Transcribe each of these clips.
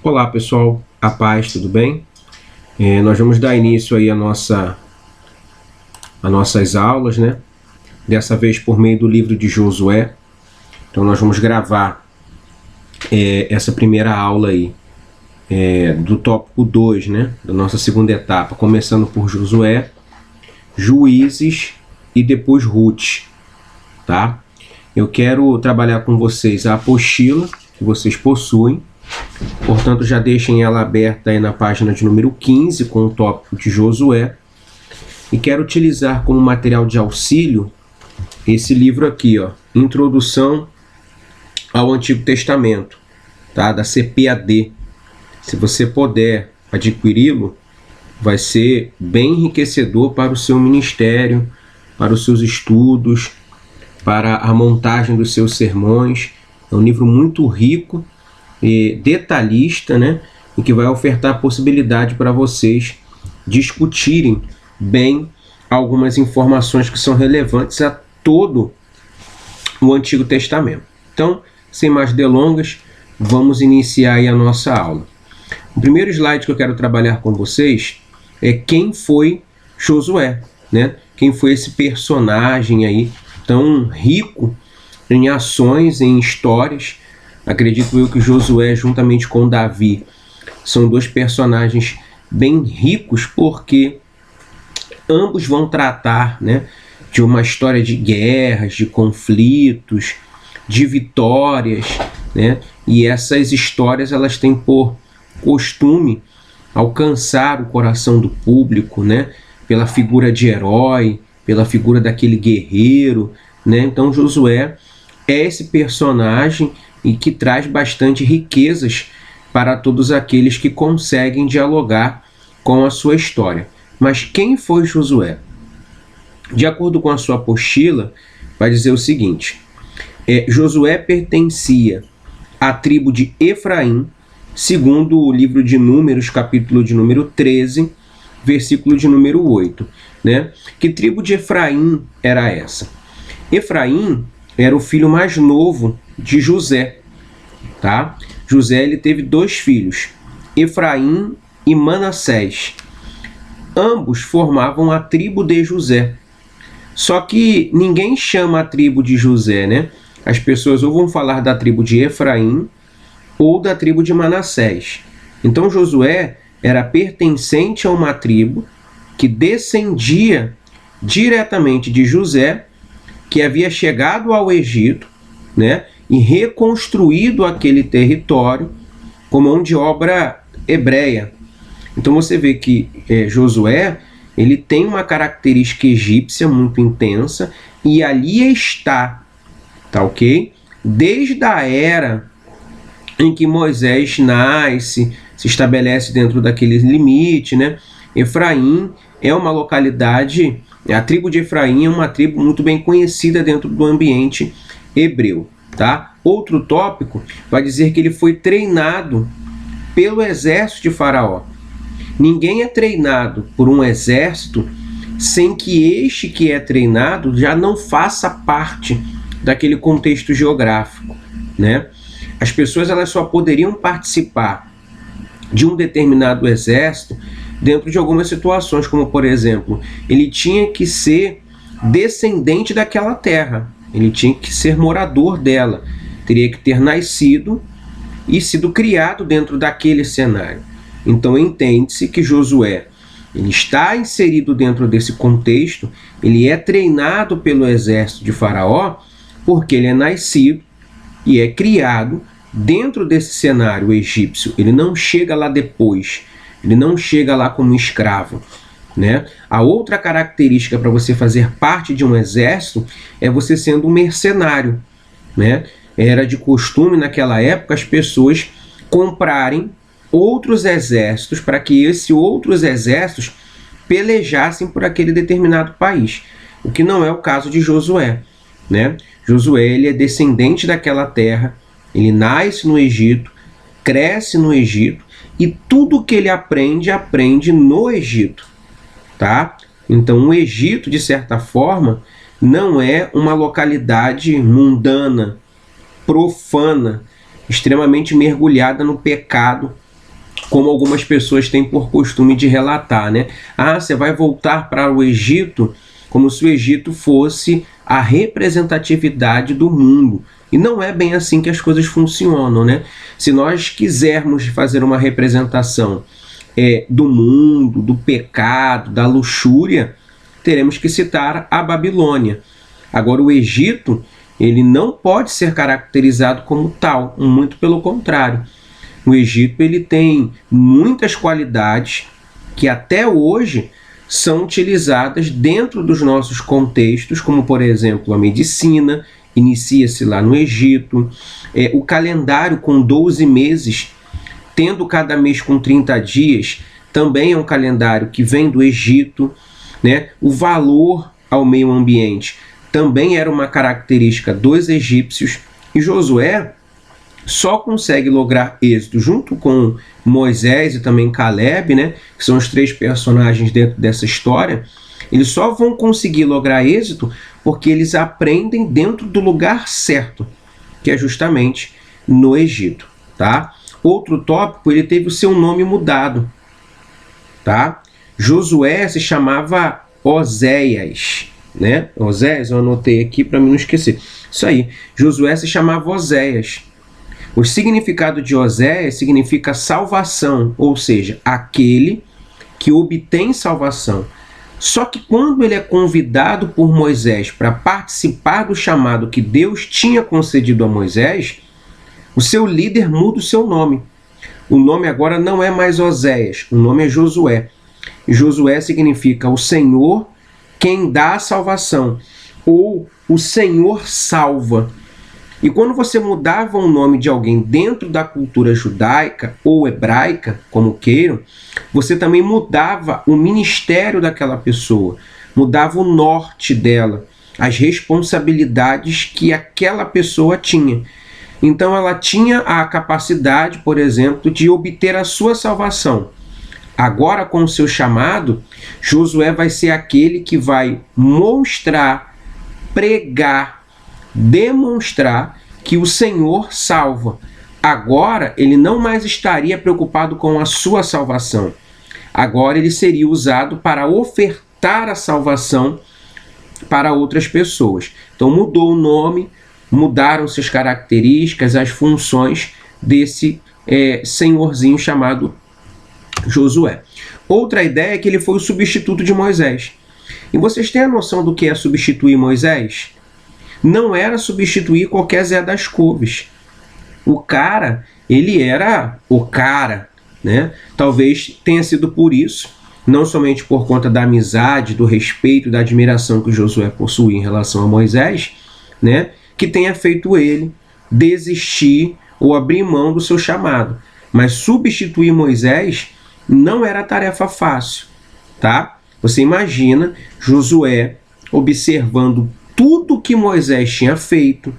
Olá pessoal, a paz, tudo bem? Nós vamos dar início aí a nossas aulas, né? Dessa vez por meio do livro de Josué. Então nós vamos gravar essa primeira aula aí, do tópico 2, né? Da nossa segunda etapa, começando por Josué, Juízes e depois Ruth, tá? Eu quero trabalhar com vocês a apostila que vocês possuem. Portanto, já deixem ela aberta aí na página de número 15, com o tópico de Josué. E quero utilizar como material de auxílio esse livro aqui, ó, Introdução ao Antigo Testamento, tá? Da CPAD. Se você puder adquiri-lo, vai ser bem enriquecedor para o seu ministério, para os seus estudos, para a montagem dos seus sermões. É um livro muito rico e detalhista, né? E que vai ofertar a possibilidade para vocês discutirem bem algumas informações que são relevantes a todo o Antigo Testamento. Então, sem mais delongas, vamos iniciar aí a nossa aula. O primeiro slide que eu quero trabalhar com vocês é quem foi Josué, né? Quem foi esse personagem aí tão rico em ações, em histórias. Acredito eu que Josué, juntamente com Davi, são dois personagens bem ricos, porque ambos vão tratar, né, de uma história de guerras, de conflitos, de vitórias, né? E essas histórias elas têm por costume alcançar o coração do público, né? Pela figura de herói, pela figura daquele guerreiro, né? Então Josué é esse personagem e que traz bastante riquezas para todos aqueles que conseguem dialogar com a sua história. Mas quem foi Josué? De acordo com a sua apostila, vai dizer o seguinte: Josué pertencia à tribo de Efraim, segundo o livro de Números, capítulo de número 13, versículo de número 8. Né? Que tribo de Efraim era essa? Efraim era o filho mais novo de José, tá? José ele teve dois filhos, Efraim e Manassés. Ambos formavam a tribo de José. Só que ninguém chama a tribo de José, né? As pessoas ou vão falar da tribo de Efraim ou da tribo de Manassés. Então Josué era pertencente a uma tribo que descendia diretamente de José, que havia chegado ao Egito, né, e reconstruído aquele território com mão de obra hebreia. Então você vê que Josué ele tem uma característica egípcia muito intensa, e ali está, tá ok? Desde a era em que Moisés nasce, se estabelece dentro daquele limite, né? Efraim é uma localidade, a tribo de Efraim é uma tribo muito bem conhecida dentro do ambiente hebreu, tá? Outro tópico vai dizer que ele foi treinado pelo exército de Faraó. Ninguém é treinado por um exército sem que este que é treinado já não faça parte daquele contexto geográfico, né? As pessoas elas só poderiam participar de um determinado exército dentro de algumas situações, como por exemplo, ele tinha que ser descendente daquela terra, ele tinha que ser morador dela, teria que ter nascido e sido criado dentro daquele cenário. Então entende-se que Josué ele está inserido dentro desse contexto, ele é treinado pelo exército de Faraó, porque ele é nascido e é criado dentro desse cenário egípcio. Ele não chega lá depois, ele não chega lá como escravo, né? A outra característica para você fazer parte de um exército é você sendo um mercenário, né? Era de costume naquela época as pessoas comprarem outros exércitos para que esses outros exércitos pelejassem por aquele determinado país, o que não é o caso de Josué, né? Josué ele é descendente daquela terra, ele nasce no Egito, cresce no Egito e tudo que ele aprende, aprende no Egito, tá? Então o Egito, de certa forma, não é uma localidade mundana, profana, extremamente mergulhada no pecado como algumas pessoas têm por costume de relatar, né? Ah, você vai voltar para o Egito como se o Egito fosse a representatividade do mundo. E não é bem assim que as coisas funcionam, né? Se nós quisermos fazer uma representação do mundo, do pecado, da luxúria, teremos que citar a Babilônia. Agora, o Egito, ele não pode ser caracterizado como tal, muito pelo contrário. O Egito, ele tem muitas qualidades que até hoje são utilizadas dentro dos nossos contextos, como, por exemplo, a medicina, inicia-se lá no Egito, o calendário com 12 meses, tendo cada mês com 30 dias, também é um calendário que vem do Egito, né? O valor ao meio ambiente também era uma característica dos egípcios, e Josué só consegue lograr êxito junto com Moisés e também Caleb, né, que são os 3 personagens dentro dessa história. Eles só vão conseguir lograr êxito porque eles aprendem dentro do lugar certo, que é justamente no Egito, tá? Outro tópico, ele teve o seu nome mudado, tá? Josué se chamava Oséias, né? Oséias, eu anotei aqui para mim não esquecer. Isso aí, Josué se chamava Oséias. O significado de Oséias significa salvação, ou seja, aquele que obtém salvação. Só que quando ele é convidado por Moisés para participar do chamado que Deus tinha concedido a Moisés, o seu líder muda o seu nome. O nome agora não é mais Oséias, o nome é Josué. Josué significa o Senhor quem dá a salvação, ou o Senhor salva. E quando você mudava o nome de alguém dentro da cultura judaica ou hebraica, como queiram, você também mudava o ministério daquela pessoa, mudava o norte dela, as responsabilidades que aquela pessoa tinha. Então ela tinha a capacidade, por exemplo, de obter a sua salvação. Agora, com o seu chamado, Josué vai ser aquele que vai mostrar, pregar, demonstrar que o Senhor salva. Agora, ele não mais estaria preocupado com a sua salvação. Agora, ele seria usado para ofertar a salvação para outras pessoas. Então, mudou o nome, mudaram-se as características, as funções desse senhorzinho chamado Josué. Outra ideia é que ele foi o substituto de Moisés. E vocês têm a noção do que é substituir Moisés? Não era substituir qualquer Zé das Couves. O cara, ele era o cara, né? Talvez tenha sido por isso, não somente por conta da amizade, do respeito, da admiração que Josué possuía em relação a Moisés, né? Que tenha feito ele desistir ou abrir mão do seu chamado. Mas substituir Moisés não era tarefa fácil, tá? Você imagina Josué observando tudo que Moisés tinha feito,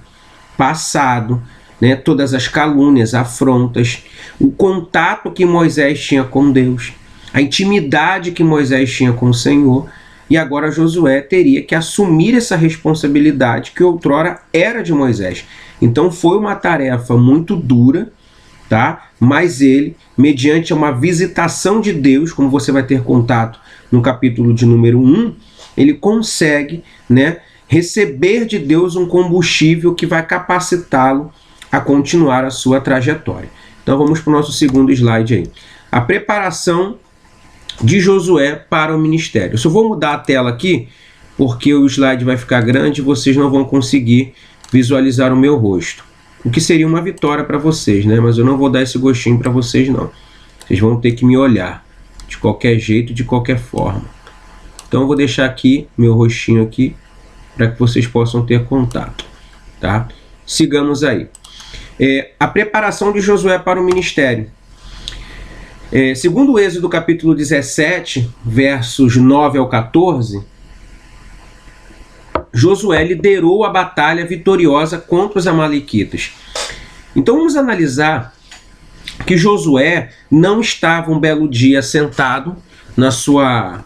passado, né, todas as calúnias, afrontas, o contato que Moisés tinha com Deus, a intimidade que Moisés tinha com o Senhor, e agora Josué teria que assumir essa responsabilidade que outrora era de Moisés. Então foi uma tarefa muito dura, tá? Mas ele, mediante uma visitação de Deus, como você vai ter contato no capítulo de número 1, ele consegue, né, receber de Deus um combustível que vai capacitá-lo a continuar a sua trajetória. Então vamos para o nosso segundo slide aí. A preparação de Josué para o ministério. Eu só vou mudar a tela aqui, porque o slide vai ficar grande e vocês não vão conseguir visualizar o meu rosto. O que seria uma vitória para vocês, né? Mas eu não vou dar esse gostinho para vocês, não. Vocês vão ter que me olhar de qualquer jeito, de qualquer forma. Então eu vou deixar aqui meu rostinho aqui para que vocês possam ter contato, tá? Sigamos aí. A preparação de Josué para o ministério. Segundo o Êxodo capítulo 17, versos 9 ao 14, Josué liderou a batalha vitoriosa contra os amalequitas. Então vamos analisar que Josué não estava um belo dia sentado na sua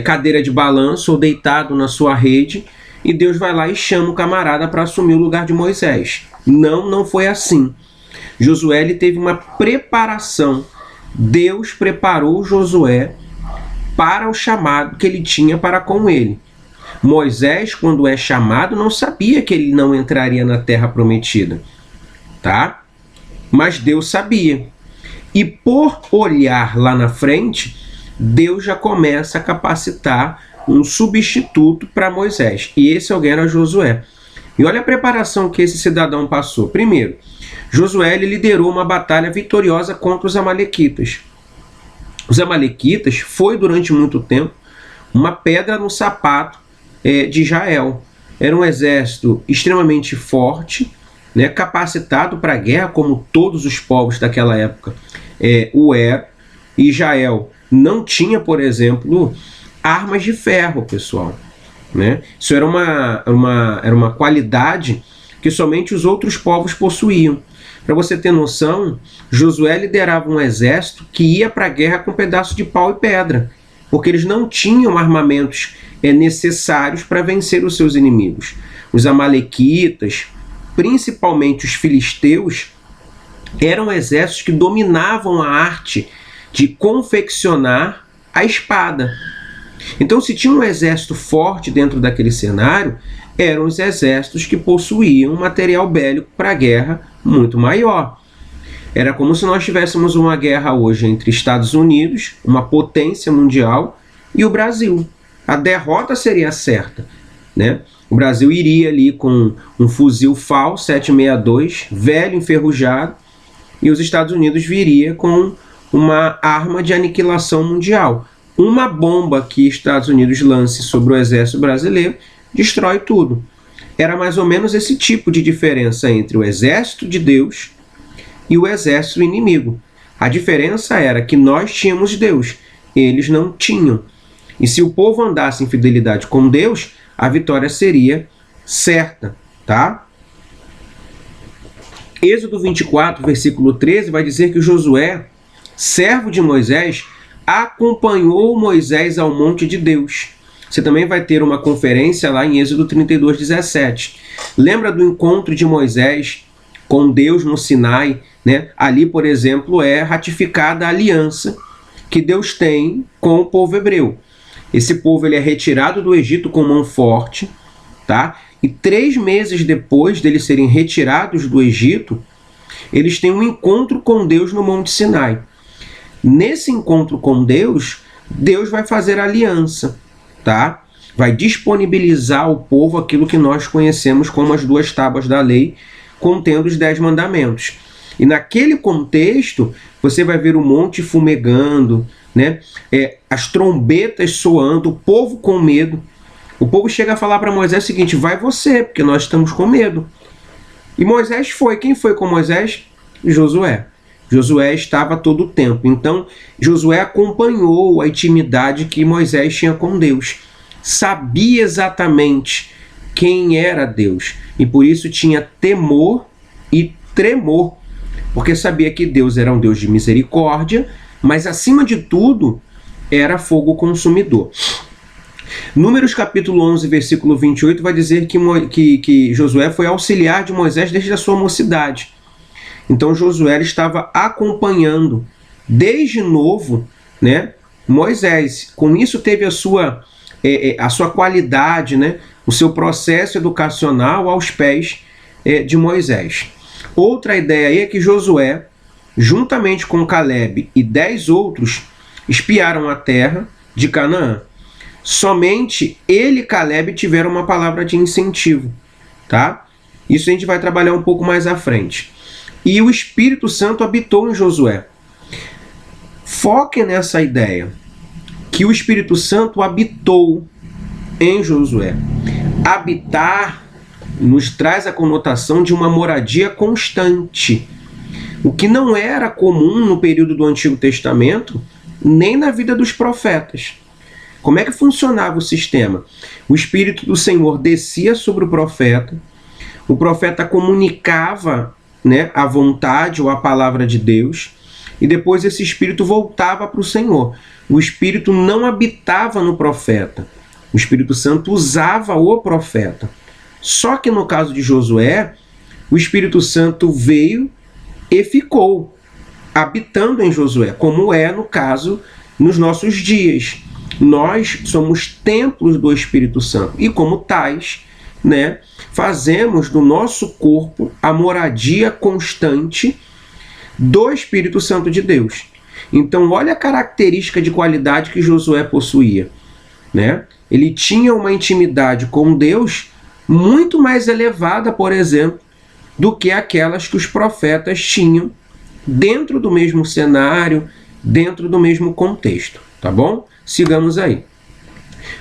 cadeira de balanço ou deitado na sua rede e Deus vai lá e chama o camarada para assumir o lugar de Moisés. Não foi assim. Josué ele teve uma preparação Deus preparou Josué para o chamado que ele tinha para com ele. Moisés, quando é chamado, não sabia que ele não entraria na terra prometida, tá? Mas Deus sabia. E por olhar lá na frente, Deus já começa a capacitar um substituto para Moisés. E esse alguém era Josué. E olha a preparação que esse cidadão passou. Primeiro, Josué ele liderou uma batalha vitoriosa contra os amalequitas. Os amalequitas foi durante muito tempo uma pedra no sapato de Israel. Era um exército extremamente forte, né, capacitado para a guerra, como todos os povos daquela época o eram. Israel não tinha, por exemplo, armas de ferro, pessoal. Né? Isso era uma qualidade que somente os outros povos possuíam. Para você ter noção, Josué liderava um exército que ia para a guerra com um pedaço de pau e pedra, porque eles não tinham armamentos necessários para vencer os seus inimigos. Os amalequitas, principalmente os filisteus, eram exércitos que dominavam a arte de confeccionar a espada. Então, se tinha um exército forte dentro daquele cenário, eram os exércitos que possuíam material bélico para a guerra muito maior. Era como se nós tivéssemos uma guerra hoje entre Estados Unidos, uma potência mundial, e o Brasil. A derrota seria certa, né? O Brasil iria ali com um fuzil FAL 762, velho, enferrujado, e os Estados Unidos viria com uma arma de aniquilação mundial. Uma bomba que Estados Unidos lance sobre o exército brasileiro destrói tudo. Era mais ou menos esse tipo de diferença entre o exército de Deus e o exército inimigo. A diferença era que nós tínhamos Deus, eles não tinham. E se o povo andasse em fidelidade com Deus, a vitória seria certa, tá? Êxodo 24, versículo 13, vai dizer que Josué, servo de Moisés, acompanhou Moisés ao monte de Deus. Você também vai ter uma conferência lá em Êxodo 32, 17. Lembra do encontro de Moisés com Deus no Sinai, né? Ali, por exemplo, é ratificada a aliança que Deus tem com o povo hebreu. Esse povo ele é retirado do Egito com mão forte, tá? E 3 meses depois deles serem retirados do Egito, eles têm um encontro com Deus no Monte Sinai. Nesse encontro com Deus, Deus vai fazer aliança, tá? Vai disponibilizar ao povo aquilo que nós conhecemos como as 2 tábuas da lei, contendo os 10 mandamentos. E naquele contexto, você vai ver o monte fumegando, né? As trombetas soando, o povo com medo. O povo chega a falar para Moisés o seguinte: vai você, porque nós estamos com medo. E Moisés foi. Quem foi com Moisés? Josué. Josué estava todo o tempo. Então, Josué acompanhou a intimidade que Moisés tinha com Deus. Sabia exatamente quem era Deus. E por isso tinha temor e tremor. Porque sabia que Deus era um Deus de misericórdia, mas acima de tudo, era fogo consumidor. Números capítulo 11, versículo 28, vai dizer que Josué foi auxiliar de Moisés desde a sua mocidade. Então Josué estava acompanhando desde novo, né, Moisés. Com isso teve a sua qualidade, né, o seu processo educacional aos pés de Moisés. Outra ideia aí é que Josué, juntamente com Caleb e 10 outros, espiaram a terra de Canaã. Somente ele e Caleb tiveram uma palavra de incentivo, tá? Isso a gente vai trabalhar um pouco mais à frente. E o Espírito Santo habitou em Josué. Foque nessa ideia, que o Espírito Santo habitou em Josué. Habitar nos traz a conotação de uma moradia constante, o que não era comum no período do Antigo Testamento, nem na vida dos profetas. Como é que funcionava o sistema? O Espírito do Senhor descia sobre o profeta comunicava, né, a vontade ou a palavra de Deus, e depois esse Espírito voltava para o Senhor. O Espírito não habitava no profeta, o Espírito Santo usava o profeta. Só que no caso de Josué, o Espírito Santo veio e ficou. habitando em Josué, como é no caso nos nossos dias. Nós somos templos do Espírito Santo e, como tais, né, fazemos do nosso corpo a moradia constante do Espírito Santo de Deus. Então, olha a característica de qualidade que Josué possuía, né? Ele tinha uma intimidade com Deus muito mais elevada, por exemplo, do que aquelas que os profetas tinham dentro do mesmo cenário, dentro do mesmo contexto, tá bom? Sigamos aí.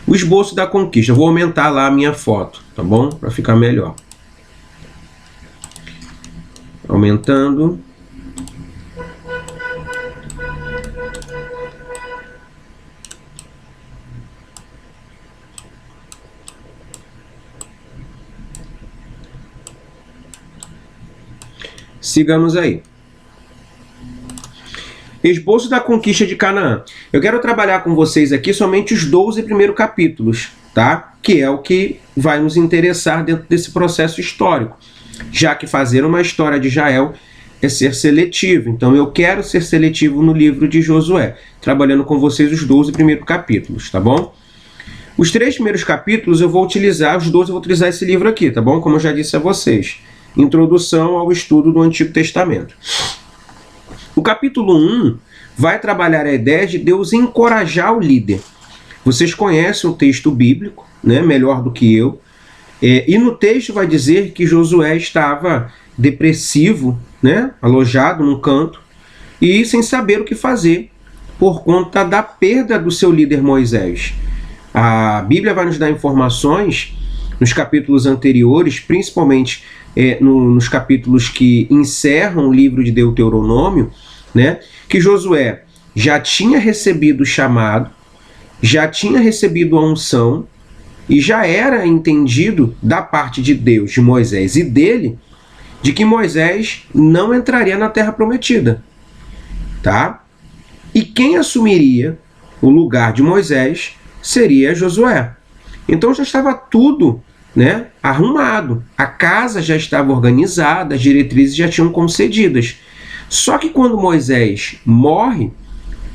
O esboço da conquista. Eu vou aumentar lá a minha foto, tá bom? Para ficar melhor. Aumentando. Sigamos aí. Esboço da conquista de Canaã. Eu quero trabalhar com vocês aqui somente os 12 primeiros capítulos, tá? Que é o que vai nos interessar dentro desse processo histórico, já que fazer uma história de Israel é ser seletivo. Então eu quero ser seletivo no livro de Josué, trabalhando com vocês os 12 primeiros capítulos, tá bom? Os 3 primeiros capítulos eu vou utilizar, os 12 eu vou utilizar esse livro aqui, tá bom? Como eu já disse a vocês. Introdução ao estudo do Antigo Testamento. O capítulo 1 vai trabalhar a ideia de Deus encorajar o líder. Vocês conhecem o texto bíblico, né, melhor do que eu, e no texto vai dizer que Josué estava depressivo, né, alojado num canto, e sem saber o que fazer, por conta da perda do seu líder Moisés. A Bíblia vai nos dar informações nos capítulos anteriores, principalmente nos capítulos que encerram o livro de Deuteronômio, né, que Josué já tinha recebido o chamado, já tinha recebido a unção e já era entendido da parte de Deus, de Moisés e dele, de que Moisés não entraria na Terra Prometida, tá? E quem assumiria o lugar de Moisés seria Josué. Então já estava tudo, né, arrumado. A casa já estava organizada, as diretrizes já tinham concedidas. Só que quando Moisés morre,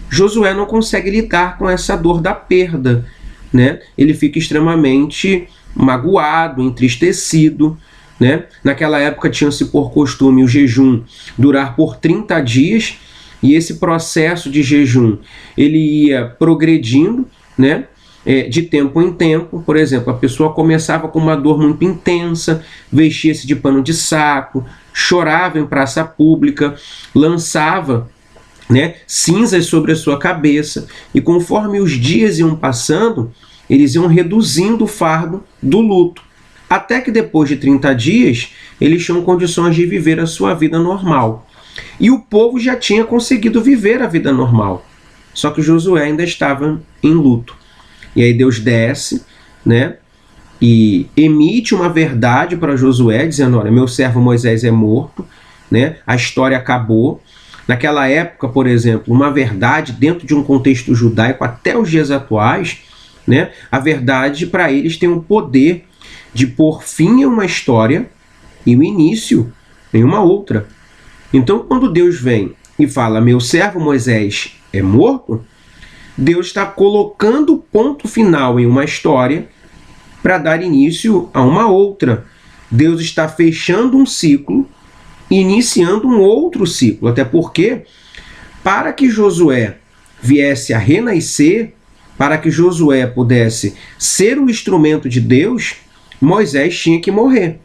Josué não consegue lidar com essa dor da perda, né? Ele fica extremamente magoado, entristecido, né? Naquela época tinha-se por costume o jejum durar por 30 dias, e esse processo de jejum ele ia progredindo, né? De tempo em tempo. Por exemplo, a pessoa começava com uma dor muito intensa, vestia-se de pano de saco, chorava em praça pública, lançava, né, cinzas sobre a sua cabeça, e conforme os dias iam passando, eles iam reduzindo o fardo do luto, até que depois de 30 dias, eles tinham condições de viver a sua vida normal. E o povo já tinha conseguido viver a vida normal, só que Josué ainda estava em luto. E aí Deus desce, né, e emite uma verdade para Josué, dizendo: olha, meu servo Moisés é morto, né, a história acabou. Naquela época, por exemplo, uma verdade dentro de um contexto judaico até os dias atuais, né, a verdade para eles tem o poder de pôr fim a uma história e o início em uma outra. Então, quando Deus vem e fala: meu servo Moisés é morto, Deus está colocando ponto final em uma história para dar início a uma outra. Deus está fechando um ciclo e iniciando um outro ciclo. Até porque, para que Josué viesse a renascer, para que Josué pudesse ser o instrumento de Deus, Moisés tinha que morrer.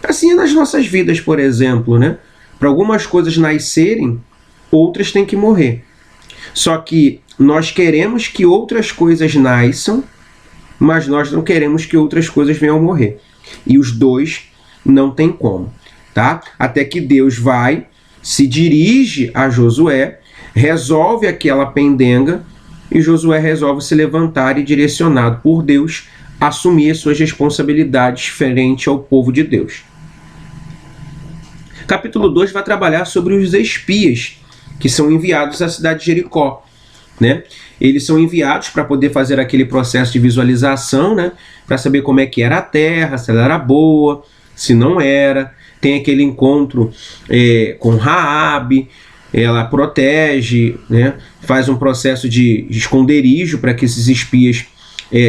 Assim é nas nossas vidas, por exemplo, né? Para algumas coisas nascerem, outras têm que morrer. Só que nós queremos que outras coisas nasçam, mas nós não queremos que outras coisas venham a morrer. E os dois não tem como, tá? Até que Deus vai, se dirige a Josué, resolve aquela pendenga, e Josué resolve se levantar e, direcionado por Deus, assumir suas responsabilidades frente ao povo de Deus. Capítulo 2 vai trabalhar sobre os espias que são enviados à cidade de Jericó, né? Eles são enviados para poder fazer aquele processo de visualização, né? Para saber como é que era a terra, se ela era boa, se não era. Tem aquele encontro com Raabe, ela protege, né, faz um processo de esconderijo para que esses espias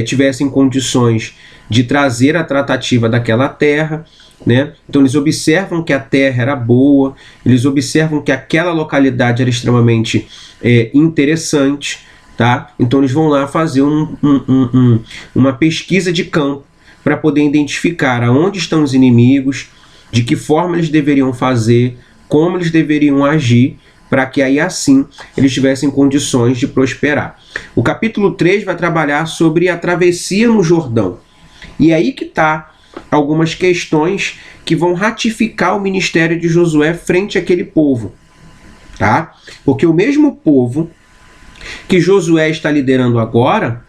tivessem condições de trazer a tratativa daquela terra, né? Então eles observam que a terra era boa, eles observam que aquela localidade era extremamente interessante, tá? Então eles vão lá fazer uma pesquisa de campo para poder identificar aonde estão os inimigos, de que forma eles deveriam fazer, como eles deveriam agir, para que aí assim eles tivessem condições de prosperar. O capítulo 3 vai trabalhar sobre a travessia no Jordão. E aí que está algumas questões que vão ratificar o ministério de Josué frente àquele povo, tá? Porque o mesmo povo que Josué está liderando agora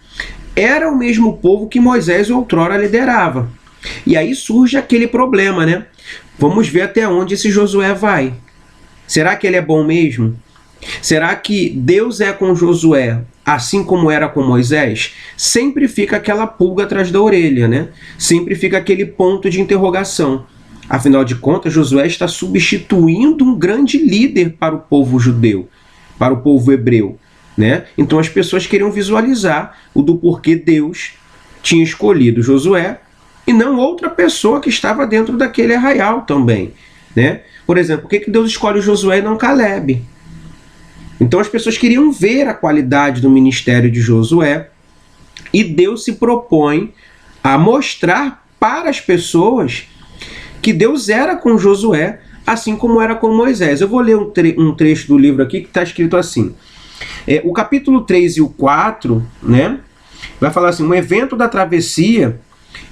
era o mesmo povo que Moisés outrora liderava. E aí surge aquele problema, né? Vamos ver até onde esse Josué vai. Será que ele é bom mesmo? Será que Deus é com Josué assim como era com Moisés? Sempre fica aquela pulga atrás da orelha, né? Sempre fica aquele ponto de interrogação. Afinal de contas, Josué está substituindo um grande líder para o povo judeu, para o povo hebreu, né? Então as pessoas queriam visualizar o do porquê Deus tinha escolhido Josué e não outra pessoa que estava dentro daquele arraial também, né? Por exemplo, por que Deus escolhe Josué e não Calebe? Então as pessoas queriam ver a qualidade do ministério de Josué e Deus se propõe a mostrar para as pessoas que Deus era com Josué, assim como era com Moisés. Eu vou ler um trecho do livro aqui que está escrito assim. O capítulo 3 e o 4, né, vai falar assim, um evento da travessia,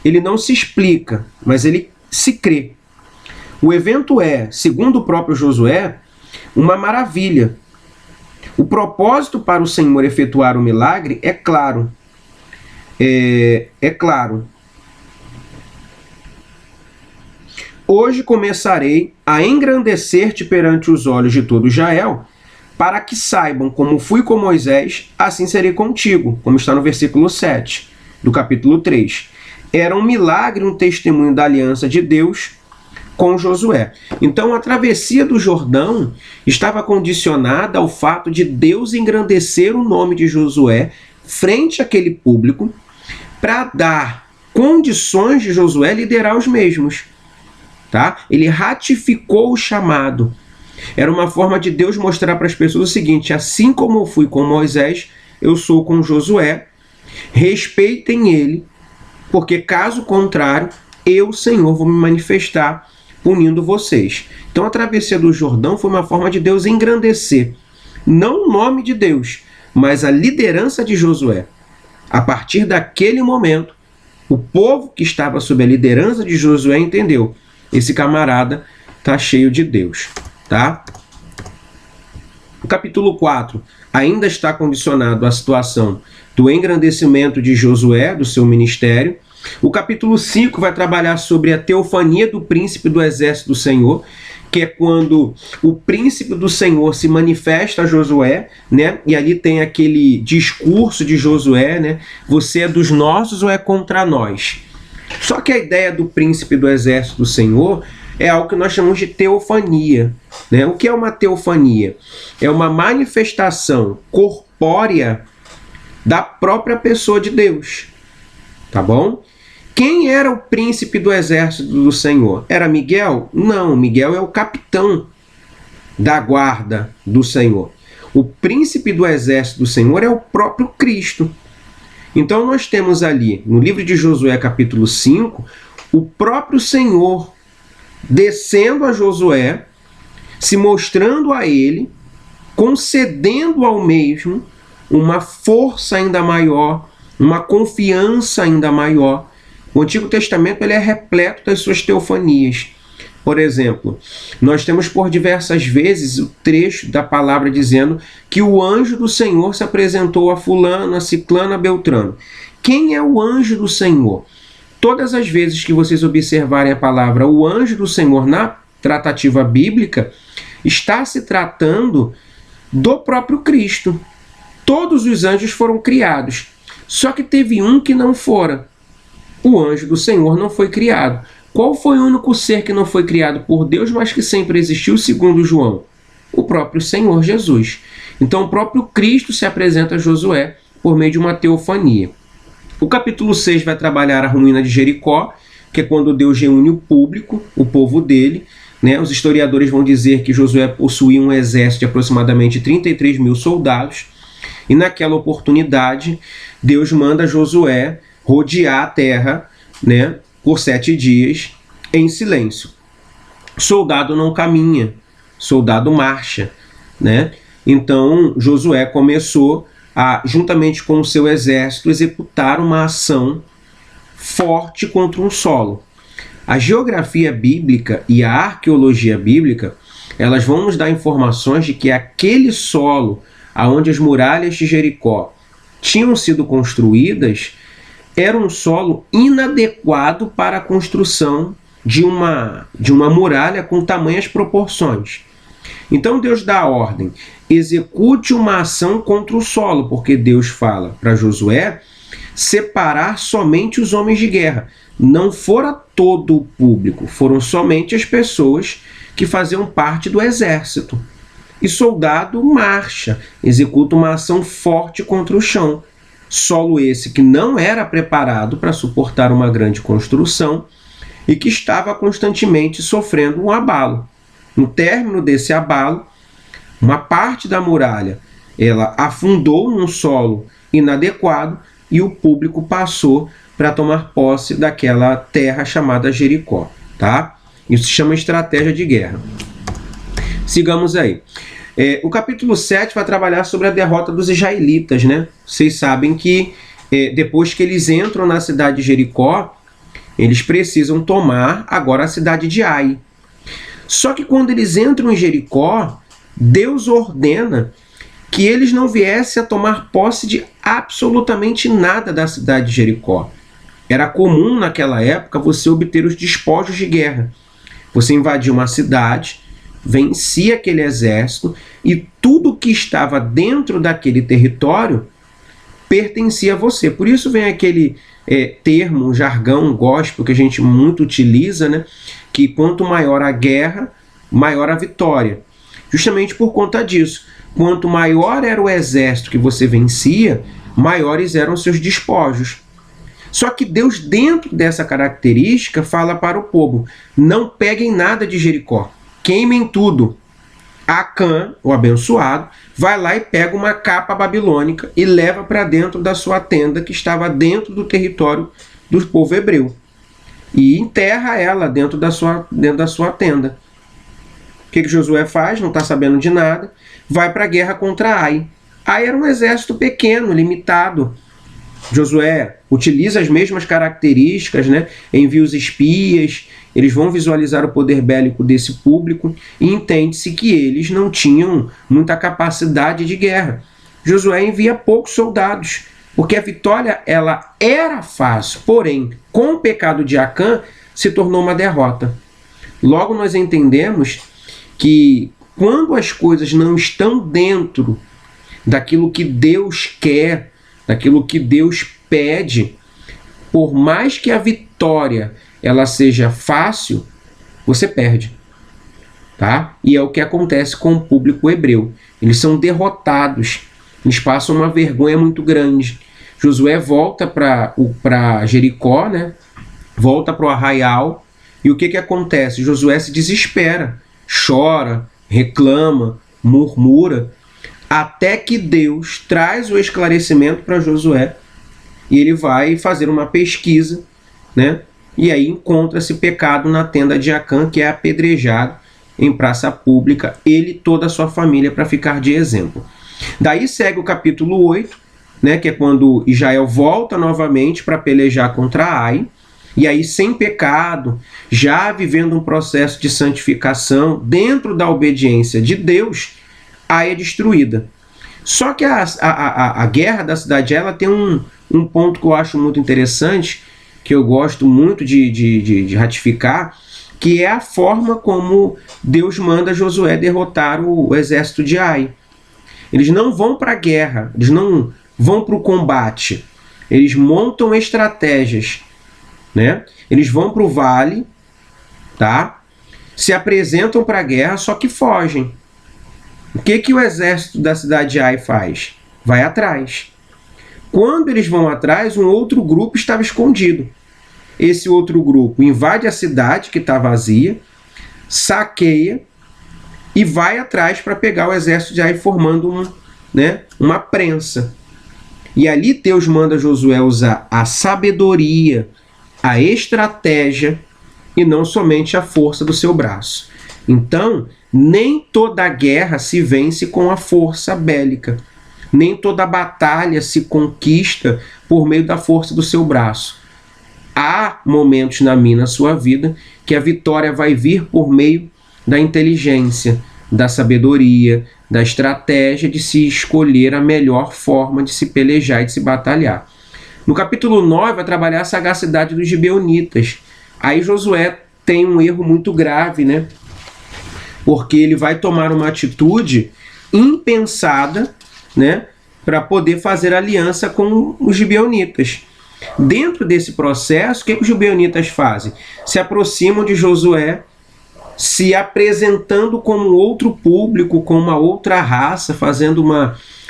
ele não se explica, mas ele se crê. O evento é, segundo o próprio Josué, uma maravilha. O propósito para o Senhor efetuar o milagre é claro. É claro. Hoje começarei a engrandecer-te perante os olhos de todo Israel, para que saibam como fui com Moisés, assim serei contigo, como está no versículo 7 do capítulo 3. Era um milagre, um testemunho da aliança de Deus com Josué. Então a travessia do Jordão estava condicionada ao fato de Deus engrandecer o nome de Josué frente àquele público para dar condições de Josué liderar os mesmos. Tá? Ele ratificou o chamado. Era uma forma de Deus mostrar para as pessoas o seguinte, assim como eu fui com Moisés, eu sou com Josué, respeitem ele, porque caso contrário, eu, Senhor, vou me manifestar punindo vocês. Então a travessia do Jordão foi uma forma de Deus engrandecer, não o nome de Deus, mas a liderança de Josué. A partir daquele momento, o povo que estava sob a liderança de Josué entendeu, esse camarada está cheio de Deus. Tá? O capítulo 4 ainda está condicionado à situação do engrandecimento de Josué, do seu ministério. O capítulo 5 vai trabalhar sobre a teofania do príncipe do exército do Senhor, que é quando o príncipe do Senhor se manifesta a Josué, né? E ali tem aquele discurso de Josué, né? Você é dos nossos ou é contra nós? Só que a ideia do príncipe do exército do Senhor é algo que nós chamamos de teofania, né? O que é uma teofania? É uma manifestação corpórea da própria pessoa de Deus, tá bom? Quem era o príncipe do exército do Senhor? Era Miguel? Não, Miguel é o capitão da guarda do Senhor. O príncipe do exército do Senhor é o próprio Cristo. Então nós temos ali, no livro de Josué capítulo 5, o próprio Senhor descendo a Josué, se mostrando a ele, concedendo ao mesmo uma força ainda maior, uma confiança ainda maior. O Antigo Testamento ele é repleto das suas teofanias. Por exemplo, nós temos por diversas vezes o trecho da palavra dizendo que o anjo do Senhor se apresentou a fulano, a ciclano, a beltrano. Quem é o anjo do Senhor? Todas as vezes que vocês observarem a palavra o anjo do Senhor na tratativa bíblica, está se tratando do próprio Cristo. Todos os anjos foram criados, só que teve um que não fora. O anjo do Senhor não foi criado. Qual foi o único ser que não foi criado por Deus, mas que sempre existiu, segundo João? O próprio Senhor Jesus. Então o próprio Cristo se apresenta a Josué por meio de uma teofania. O capítulo 6 vai trabalhar a ruína de Jericó, que é quando Deus reúne o público, o povo dele. Né? Os historiadores vão dizer que Josué possuía um exército de aproximadamente 33 mil soldados. E naquela oportunidade, Deus manda Josué rodear a terra, né, por 7 dias em silêncio. Soldado não caminha, soldado marcha. Né? Então Josué começou a, juntamente com o seu exército, executar uma ação forte contra um solo. A geografia bíblica e a arqueologia bíblica, elas vão nos dar informações de que aquele solo aonde as muralhas de Jericó tinham sido construídas era um solo inadequado para a construção de uma muralha com tamanhas proporções. Então Deus dá a ordem, execute uma ação contra o solo, porque Deus fala para Josué separar somente os homens de guerra. Não fora todo o público, foram somente as pessoas que faziam parte do exército. E soldado marcha, executa uma ação forte contra o chão. Solo esse que não era preparado para suportar uma grande construção e que estava constantemente sofrendo um abalo. No término desse abalo, uma parte da muralha ela afundou num solo inadequado e o público passou para tomar posse daquela terra chamada Jericó. Tá? Isso se chama estratégia de guerra. Sigamos aí. O capítulo 7 vai trabalhar sobre a derrota dos israelitas. Né? Vocês sabem que depois que eles entram na cidade de Jericó, eles precisam tomar agora a cidade de Ai. Só que quando eles entram em Jericó, Deus ordena que eles não viessem a tomar posse de absolutamente nada da cidade de Jericó. Era comum naquela época você obter os despojos de guerra. Você invadia uma cidade, vencia aquele exército e tudo que estava dentro daquele território pertencia a você. Por isso vem aquele termo, um jargão gospel que a gente muito utiliza, né? Que quanto maior a guerra, maior a vitória. Justamente por conta disso. Quanto maior era o exército que você vencia, maiores eram seus despojos. Só que Deus, dentro dessa característica, fala para o povo: não peguem nada de Jericó, queimem tudo. Acã, o abençoado, vai lá e pega uma capa babilônica e leva para dentro da sua tenda, que estava dentro do território do povo hebreu. E enterra ela dentro da sua tenda. O que Josué faz? Não está sabendo de nada. Vai para a guerra contra Ai. Ai era um exército pequeno, limitado. Josué utiliza as mesmas características, né? Envia os espias, eles vão visualizar o poder bélico desse público e entende-se que eles não tinham muita capacidade de guerra. Josué envia poucos soldados, porque a vitória ela era fácil, porém, com o pecado de Acã, se tornou uma derrota. Logo nós entendemos que quando as coisas não estão dentro daquilo que Deus quer, daquilo que Deus pede, por mais que a vitória ela seja fácil, você perde. Tá? E é o que acontece com o público hebreu. Eles são derrotados, eles passam uma vergonha muito grande. Josué volta para Jericó, né? Volta para o arraial, e o que acontece? Josué se desespera, chora, reclama, murmura, até que Deus traz o esclarecimento para Josué e ele vai fazer uma pesquisa, né? E aí encontra-se pecado na tenda de Acã, que é apedrejado em praça pública, ele e toda a sua família, para ficar de exemplo. Daí segue o capítulo 8, né? Que é quando Israel volta novamente para pelejar contra Ai, e aí sem pecado, já vivendo um processo de santificação dentro da obediência de Deus, Ai é destruída. Só que a guerra da cidade ela tem um ponto que eu acho muito interessante, que eu gosto muito de ratificar, que é a forma como Deus manda Josué derrotar o exército de Ai. Eles não vão para a guerra, eles não vão para o combate, eles montam estratégias, né? Eles vão para o vale, tá? Se apresentam para a guerra, só que fogem. O que o exército da cidade de Ai faz? Vai atrás. Quando eles vão atrás, um outro grupo estava escondido. Esse outro grupo invade a cidade que está vazia, saqueia e vai atrás para pegar o exército de Ai, formando uma prensa. E ali Deus manda Josué usar a sabedoria, a estratégia e não somente a força do seu braço. Então, nem toda guerra se vence com a força bélica. Nem toda batalha se conquista por meio da força do seu braço. Há momentos na sua vida que a vitória vai vir por meio da inteligência, da sabedoria, da estratégia de se escolher a melhor forma de se pelejar e de se batalhar. No capítulo 9 vai trabalhar a sagacidade dos gibeonitas. Aí Josué tem um erro muito grave, né? Porque ele vai tomar uma atitude impensada, né, para poder fazer aliança com os gibeonitas. Dentro desse processo, o que os gibeonitas fazem? Se aproximam de Josué, se apresentando como outro público, como uma outra raça, fazendo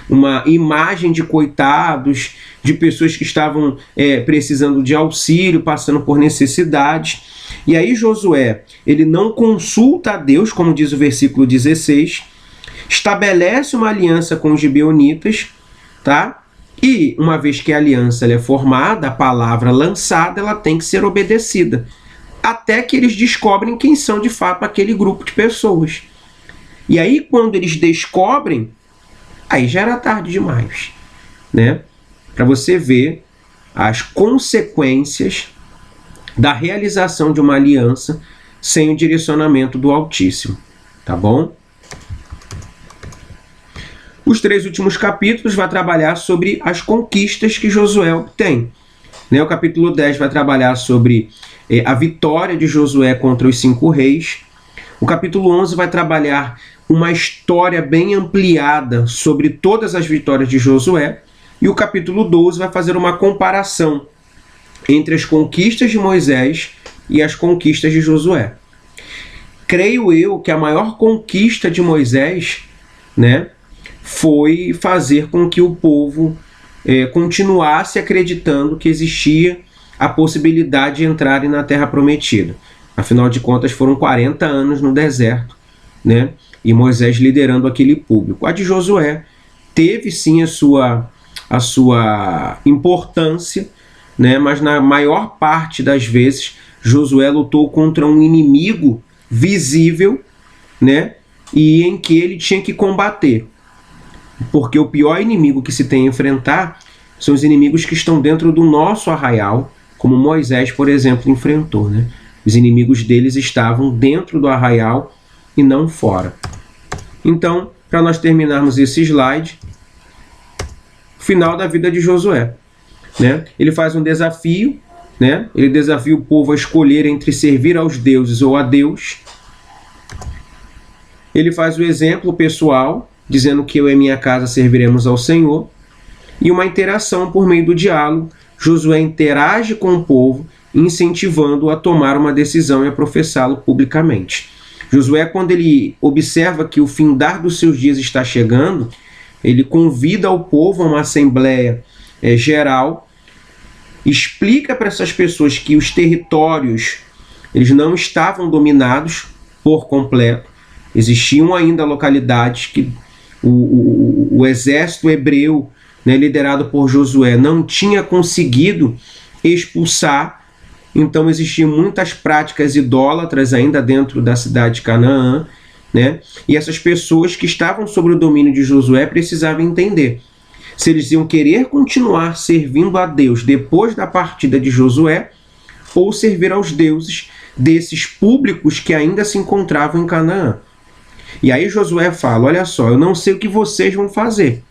uma imagem de coitados, de pessoas que estavam precisando de auxílio, passando por necessidades. E aí Josué, ele não consulta a Deus, como diz o versículo 16, estabelece uma aliança com os gibeonitas, tá? E uma vez que a aliança é formada, a palavra lançada, ela tem que ser obedecida, até que eles descobrem quem são de fato aquele grupo de pessoas. E aí quando eles descobrem, aí já era tarde demais, né? Para você ver as consequências da realização de uma aliança sem o direcionamento do Altíssimo, tá bom? Os 3 últimos capítulos vai trabalhar sobre as conquistas que Josué obtém. O capítulo 10 vai trabalhar sobre a vitória de Josué contra os 5 reis. O capítulo 11 vai trabalhar uma história bem ampliada sobre todas as vitórias de Josué. E o capítulo 12 vai fazer uma comparação entre as conquistas de Moisés e as conquistas de Josué. Creio eu que a maior conquista de Moisés, né, foi fazer com que o povo continuasse acreditando que existia a possibilidade de entrarem na Terra Prometida. Afinal de contas, foram 40 anos no deserto, né, e Moisés liderando aquele público. A de Josué teve sim a sua importância, né, mas na maior parte das vezes Josué lutou contra um inimigo visível, né, e em que ele tinha que combater. Porque o pior inimigo que se tem a enfrentar são os inimigos que estão dentro do nosso arraial, como Moisés, por exemplo, enfrentou, né? Os inimigos deles estavam dentro do arraial e não fora. Então, para nós terminarmos esse slide, final da vida de Josué, né? Ele faz um desafio, né? Ele desafia o povo a escolher entre servir aos deuses ou a Deus. Ele faz o exemplo pessoal, dizendo que eu e minha casa serviremos ao Senhor, e uma interação por meio do diálogo. Josué interage com o povo, incentivando-o a tomar uma decisão e a professá-lo publicamente. Josué, quando ele observa que o findar dos seus dias está chegando, ele convida o povo a uma assembleia geral, explica para essas pessoas que os territórios eles não estavam dominados por completo, existiam ainda localidades que o exército hebreu, né, liderado por Josué, não tinha conseguido expulsar. Então existiam muitas práticas idólatras ainda dentro da cidade de Canaã, né? E essas pessoas que estavam sob o domínio de Josué precisavam entender se eles iam querer continuar servindo a Deus depois da partida de Josué ou servir aos deuses desses públicos que ainda se encontravam em Canaã. E aí Josué fala, olha só, eu não sei o que vocês vão fazer,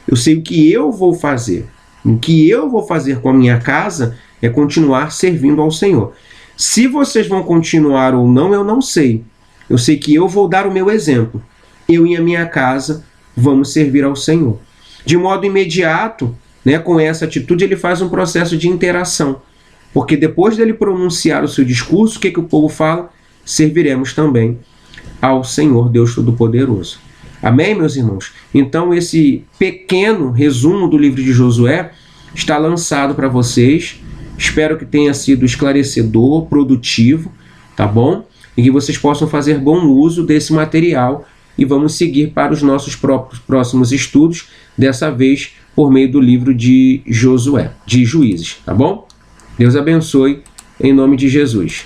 eu sei o que eu vou fazer. O que eu vou fazer com a minha casa é continuar servindo ao Senhor. Se vocês vão continuar ou não, eu não sei. Eu sei que eu vou dar o meu exemplo. Eu e a minha casa vamos servir ao Senhor. De modo imediato, né, com essa atitude, ele faz um processo de interação. Porque depois dele pronunciar o seu discurso, o que o povo fala? Serviremos também ao Senhor Deus Todo-Poderoso. Amém, meus irmãos? Então, esse pequeno resumo do livro de Josué está lançado para vocês. Espero que tenha sido esclarecedor, produtivo, tá bom? E que vocês possam fazer bom uso desse material e vamos seguir para os nossos próximos estudos, dessa vez por meio do livro de Josué, de Juízes, tá bom? Deus abençoe, em nome de Jesus.